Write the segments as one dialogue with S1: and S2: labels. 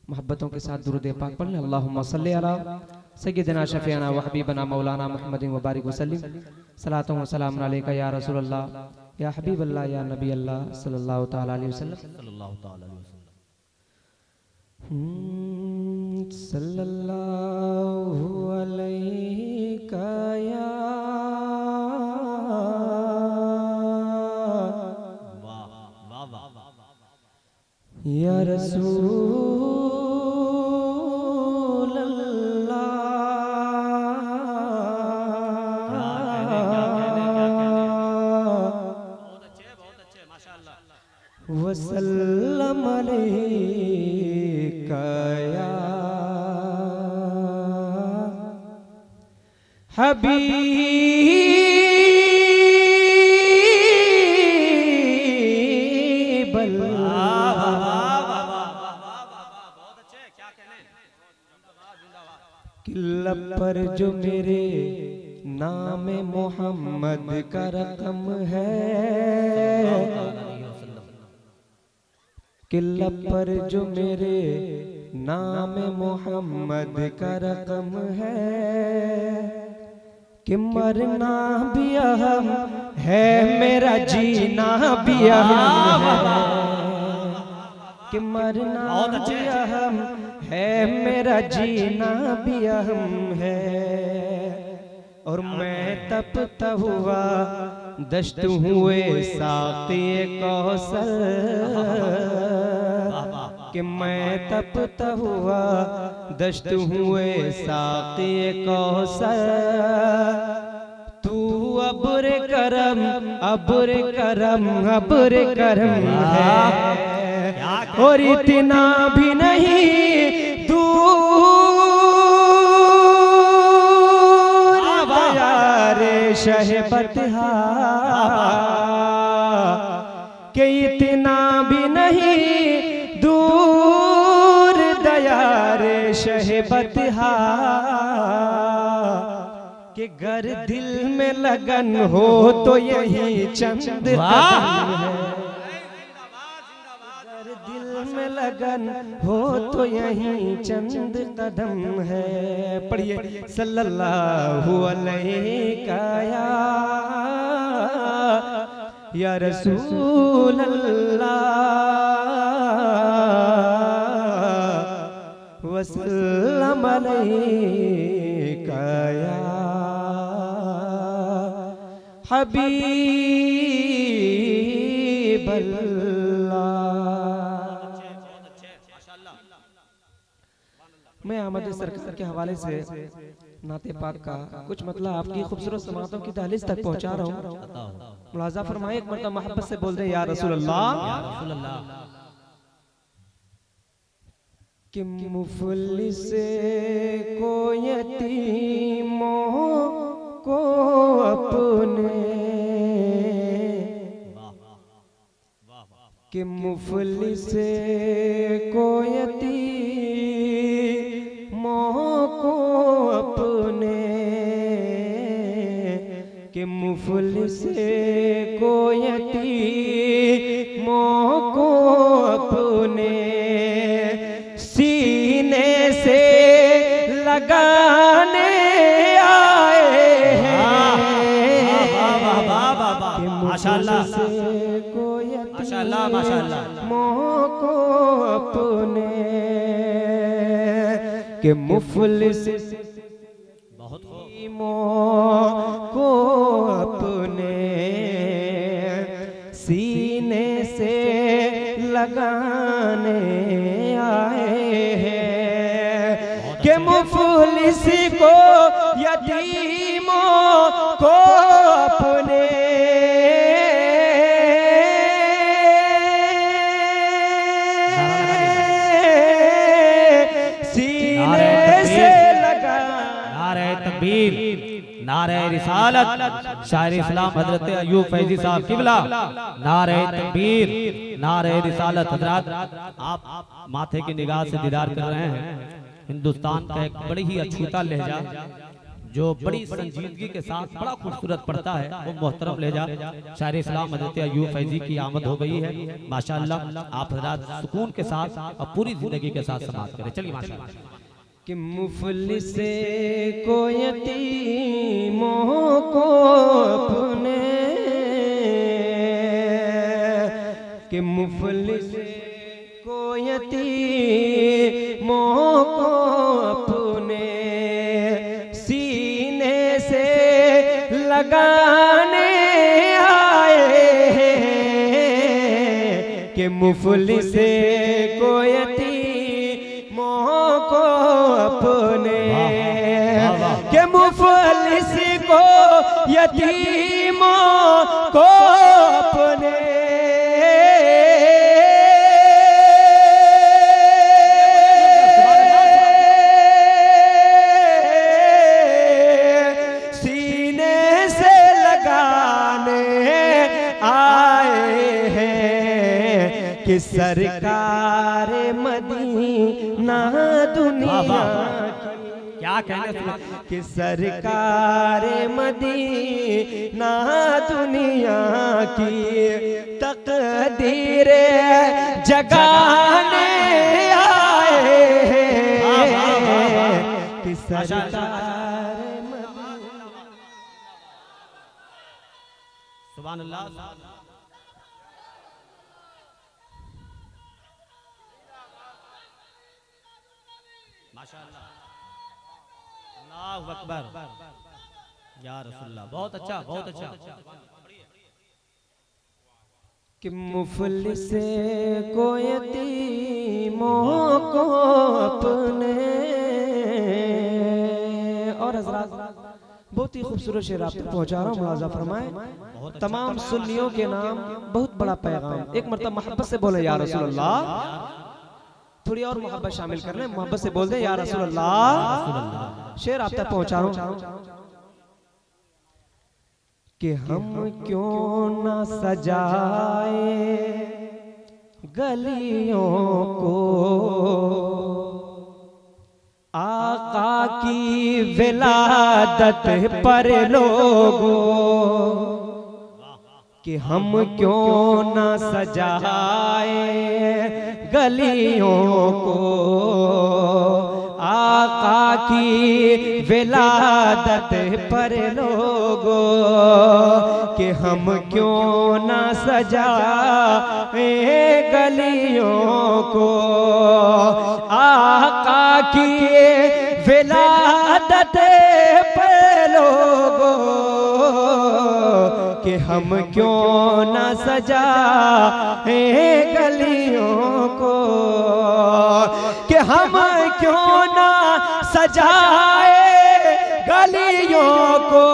S1: मोहब्बतों के साथ दुरूद पाक पढ़ लें। अल्लाहुम्मा सल्ली अला सय्यिदना शफीअना व हबीबना मौलाना मुहम्मदिन व बारिक वसल्लिम सलातु व सलाम अलैका या रसूल अल्लाह या हबीब अल्लाह या नबी अल्लाह सल्लल्लाहु तआला अलैहि वसल्लम। सल्लल्लाहु अलैका या रसूल अल्लाह वसल्लम अलैका या हबीब किल्ला पर जो मेरे नाम मोहम्मद का रकम है, किल्ला पर जो मेरे नाम मोहम्मद का रकम है, कि मरना भी अहम है मेरा जीना भी अहम है, कि मरना भी अहम है मेरा जीना भी अहम है। और मैं तपता हुआ दश्त हुए साक़ी कौसर, कि मैं तपता हुआ दश्त हुए साक़ी कौसर। तू अब्र करम अब्र करम अब्र करम है, और इतना भी नहीं दूर दयारे शहबतहा, कि इतना भी नहीं दूर दयारे शहबतहा, कि गर दिल में लगन हो तो यही चंद कदम है, दिल में लगन हो तो यही चंद कदम है। पढ़िए सल्लल्लाहु अलैका या रसूल अल्लाह वसल्लम अलैका या हबीब अल्लाह। मैं अहमद सरकार के हवाले से नाते पाक का कुछ मतलब आपकी खूबसूरत समातों की दहलीज तक पहुंचा रहा हूँ। मुलाजा फरमाए, एक मतलब मोहब्बत से बोल दे या रसूल अल्लाह। कि मुफलिस को यतीमों को अपने, कि मुफलिस को यतीमों को अपने, कि मुफलिस को यतीमों को अपने सीने से लगाने आए हैं। माशाअल्लाह माशाअल्लाह माशाअल्लाह। मोह को अपने, के मुफलिस बहुत मोह को अपने सीने से लगाने आए हैं, के मुफलिस को यतीमों को अपने
S2: नारे रिसालत शायर इस्लाम हजरत अयूब फैजी साहब किबला, नारे तकबीर नारे रिसालत। हजरात आप माथे की निगाह से दीदार कर रहे हैं हिंदुस्तान का एक बड़ी ही अछूता लहजा जो बड़ी संजीदगी के साथ बड़ा खूबसूरत पढ़ता है वो मोहतरम ले जा। शायर इस्लाम हज़रत अय्यूब फैजी की आमद हो गई है। माशाअल्लाह आप हज़रात सुकून के साथ और पूरी जिंदगी के साथ समाप्त करें। चलिए माशाअल्लाह।
S1: कि मुफलिस को यतीमों को अपने, कि मुफलिस को यतीमों को अपने सीने से लगाने आए हैं, कि मुफलिस को यतीमों को अपने, के मुफलिस को यतीमों को अपने सीने से लगाने आए हैं, कि सरकार मदीना दुनिया
S2: क्या कहने
S1: कि सरकार मदीना दुनिया की तकदीर जगाने आए हैं, कि सरकार
S2: सुभान अल्लाह। माशाअल्लाह, अल्लाहु अकबर, या रसूलल्लाह। बहुत अच्छा, बहुत अच्छा।
S1: कि मुफलिस को यतीमों को अपने। और हज़रात बहुत ही खूबसूरत शेर आप तक पहुंचा रहा हूँ, मुलाज़ा फरमाएं। तमाम सुन्नियों के नाम बहुत बड़ा पैगाम। एक मरतबा मोहब्बत से बोले या रसूलल्लाह, थोड़ी और मोहब्बत शामिल कर लें, मोहब्बत से बोल दें या रसूलल्लाह। शेर आप तक पहुंचा रहा हूं कि हम क्यों ना सजाए गलियों को आका की विलादत पर लोगों, कि हम क्यों ना सजाए गलियों को आका की विलादत पर लोगों, कि हम क्यों ना सजाए गलियों को आका की विलादत पर लोगों, कि हम क्यों ना सजाए गलियों को, कि हम क्यों ना सजाए गलियों को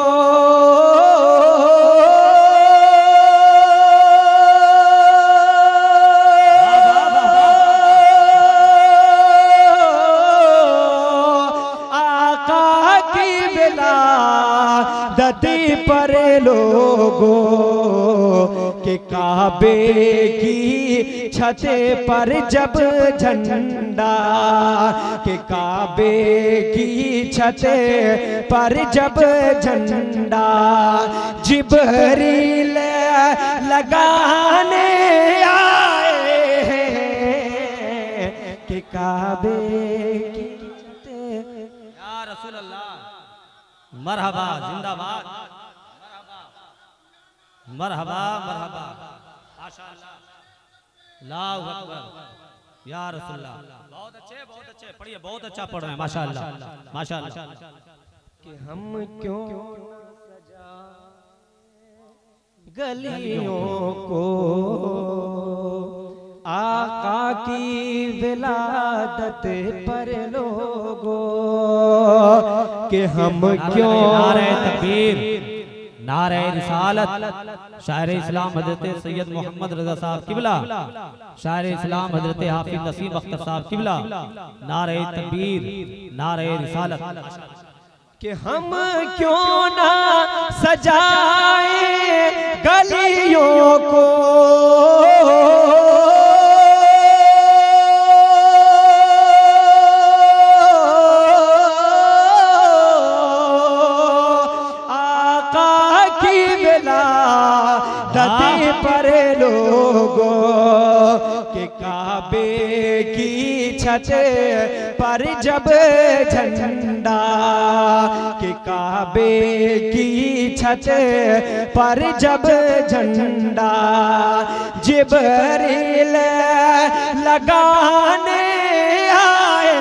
S1: आका की विलादत पर लोगों, के काबे की छत पर जब झंडा, के काबे की छत पर जब झंडा जिब्रील लगाने आए हैं, के काबे की छत।
S2: या रसूल अल्लाह, मरहबा, जिंदाबाद, मरहबा मरहबा, माशाअल्लाह, अल्लाहु अकबर, या रसूलल्लाह। बहुत अच्छे पढ़िए, बहुत अच्छा पढ़ रहे हैं, माशाअल्लाह माशाअल्लाह।
S1: कि हम क्यों सजा गलियों को आका की विलादत पर लोगों, कि हम क्यों
S2: नारे तकबीर, नारे रिसालत, शायर इस्लाम हजरत सैयद मोहम्मद रजा साहब किबला, शायर इस्लाम हजरत हाफिज नसीम अख्तर साहब किबला, नारे तकबीर, नारे रिसालत।
S1: कि हम क्यों ना सजाए गलियों को पर लोगों के काबे की छत पर जब झंडा के काबे की छत पर जब झंडा जिब्रील लगाने आए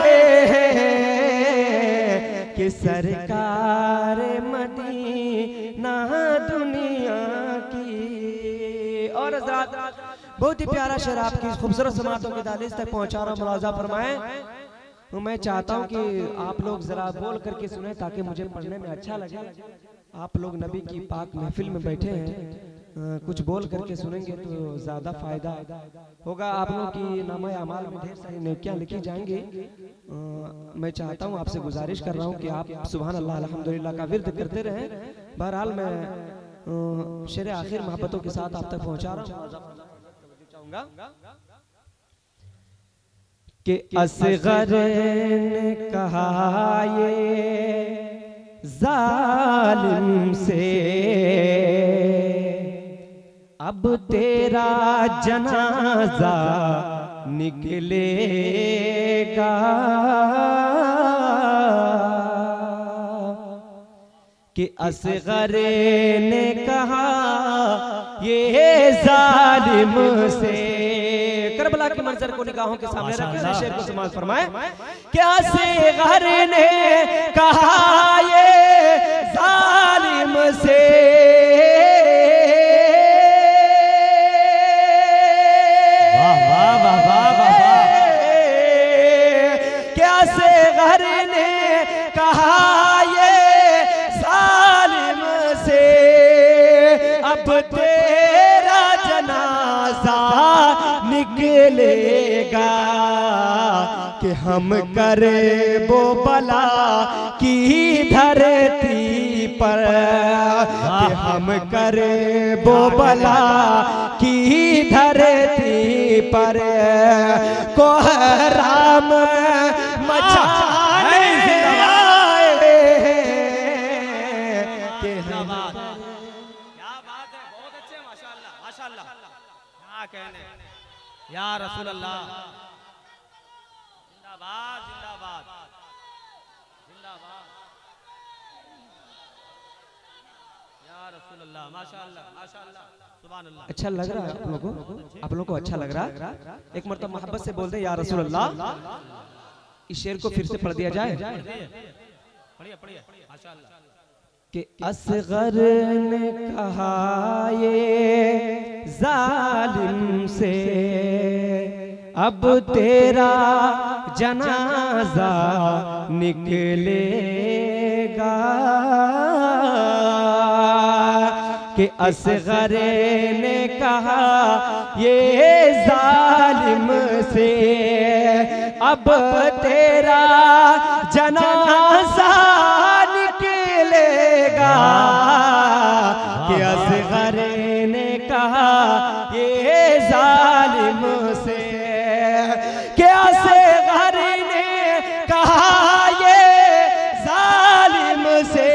S1: कि सरकार मदीना दुनिया की। और हज़रात बहुत ही प्यारा शेर आपकी खूबसूरत समातों के दालिस तक पहुंचा रहा हूँ, मुलाजा फरमाएं। मैं चाहता हूँ कि आप लोग जरा बोल करके सुने ताकि मुझे पढ़ने में अच्छा लगे। आप लोग नबी की पाक महफिल में बैठे हैं, कुछ बोल करके सुनेंगे तो ज़्यादा फ़ायदा होगा। आप लोगों की नामा अमाल में ढेर सारी नेकियां लिखी जाएंगी। मैं चाहता हूँ, आपसे गुजारिश कर रहा हूँ कि आप सुभान अल्लाह अल्हम्दुलिल्लाह का विर्द करते रहें। बहरहाल मैं शेर आखिर मोहब्बतों के साथ आप तक पहुँचा रहा हूँ कि असगर ने कहा ये जालिम से अब तेरा जनाजा निकलेगा। कि असगर ने कहा ये जालिम से, करबला के मंजर को निगाहों के सामने रखें, शेर को समाज फरमाए। क्या असगर ने कहा ये जालिम से क्या असगर ने कहा ये जालिम से अब तेरा जनाजा निकलेगा। कि हम करे वो बला की धरती पर, कि हम करे वो बला की धरती पर कोहराम मचाने आए।
S2: क्या बात है, बहुत अच्छे, माशाअल्लाह माशाअल्लाह। क्या कहने या रसूल अल्लाह, जिंदाबाद जिंदाबाद जिंदाबाद या रसूल अल्लाह, माशाअल्लाह माशाअल्लाह सुभान अल्लाह।
S1: अच्छा लग रहा है आप लोगों को? आप लोगों को अच्छा लग रहा है? एक मरतबा मोहब्बत से बोल दे या रसूल अल्लाह। इस शेर को फिर से पढ़ दिया जाए।
S2: पढ़िए पढ़िए माशाअल्लाह।
S1: कि असगर ने कहा ये जालिम से अब तेरा जनाजा निकलेगा। कि असगर ने कहा ये जालिम से अब तेरा जनाजा निकलेगा। कि असगर ने कहा ये जालिम से, कि असगर ने कहा ये जालिम से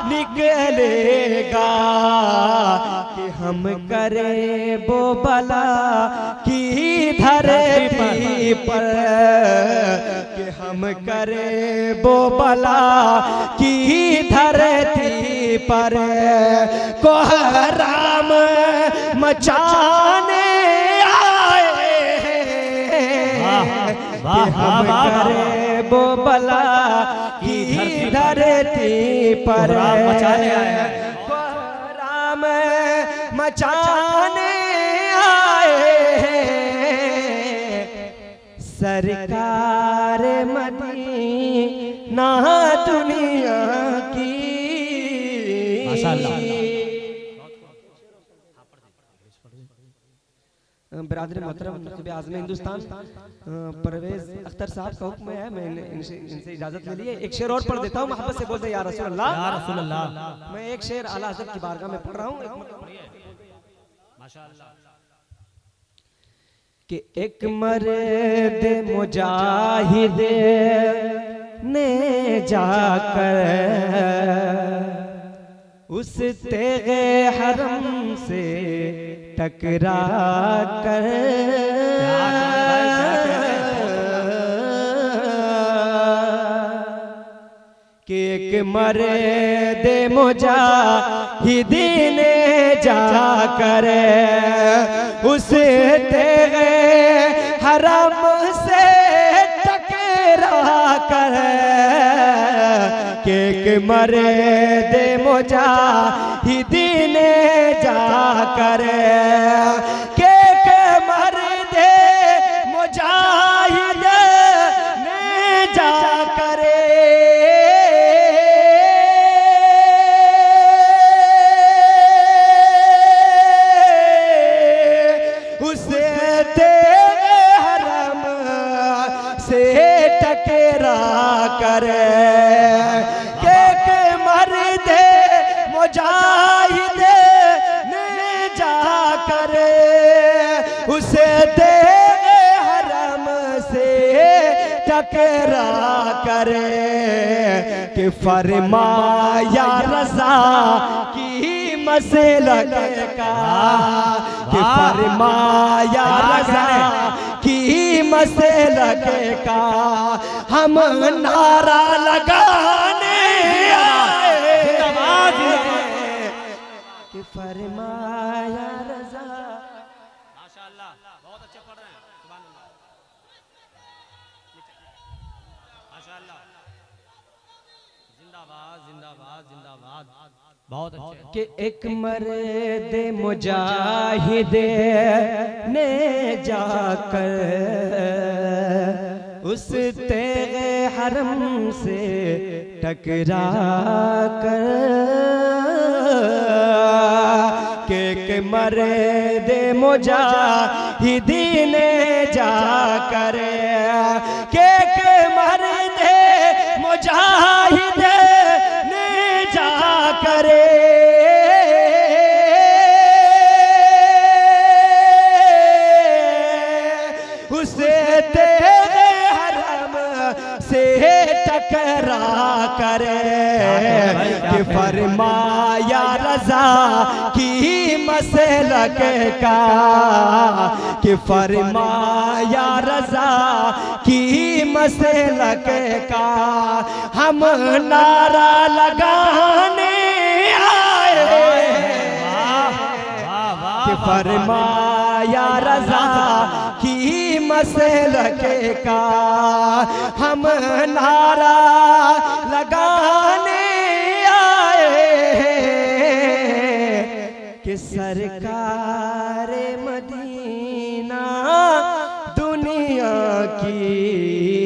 S1: निकलेगा। कि हम करे वो बला की धरती पर, कि हम करे वो बला की धरती पर कोहराम मचाने आए। कि हम करे वो बला की धरती पर मचाने आए, कोहराम मचाने आए। सरकार मदीना दुनिया की। बिरादर मोहतरम नकीब आज़म हिंदुस्तान परवेज अख्तर साहब का हुक्म है, मैं इनसे इजाजत ले लिए। एक शेर और पढ़ देता हूँ, मोहब्बत से बोलते या रसूल अल्लाह।
S2: या रसूल अल्लाह।
S1: मैं एक शेर आला हज़रत की बारगाह में पढ़ रहा हूँ
S2: माशाअल्लाह।
S1: कि एक मर्द मुजाहिद ने जाकर उस तेगे हरम से टकरा कर कि एक मर्द मुजाहिद ने जाकर उस तेगे हरम से टकरा कर कि एक मर्द मुजाहिद ने जाकर कि एक मर्द मुजाहिद ने जाकर उसे तेरे हरम से टकरा कर के मर्द मुजाहिद ने जाकर उसे तेरे हरम से टकरा कर कि फरमाया रज़ा की मसलक का कि फरमाया रज़ा की मसलक का हम नारा लगाने आए कि फरमाया रज़ा।
S2: माशाअल्लाह, बहुत अच्छे पढ़ रहे हैं, सुभान अल्लाह, माशाअल्लाह, जिंदाबाद जिंदाबाद जिंदाबाद, बहुत अच्छे।
S1: कि एक मर्द मुजाहिद ने जाकर उस तेगे हरम से टकरा कर कि एक मर्द मुजाहिद ने जाकर कि एक मर्द मुजाहिद ने जाकर उसे तेरे हरम से टकरा कर कि फरमाया रज़ा की मसलक का कि फरमाया रज़ा की मसलक का हम नारा लगाने आए कि फरमाया रज़ा की मसलक का हम नारा लगाने आए कि सरकार मदीना दुनिया की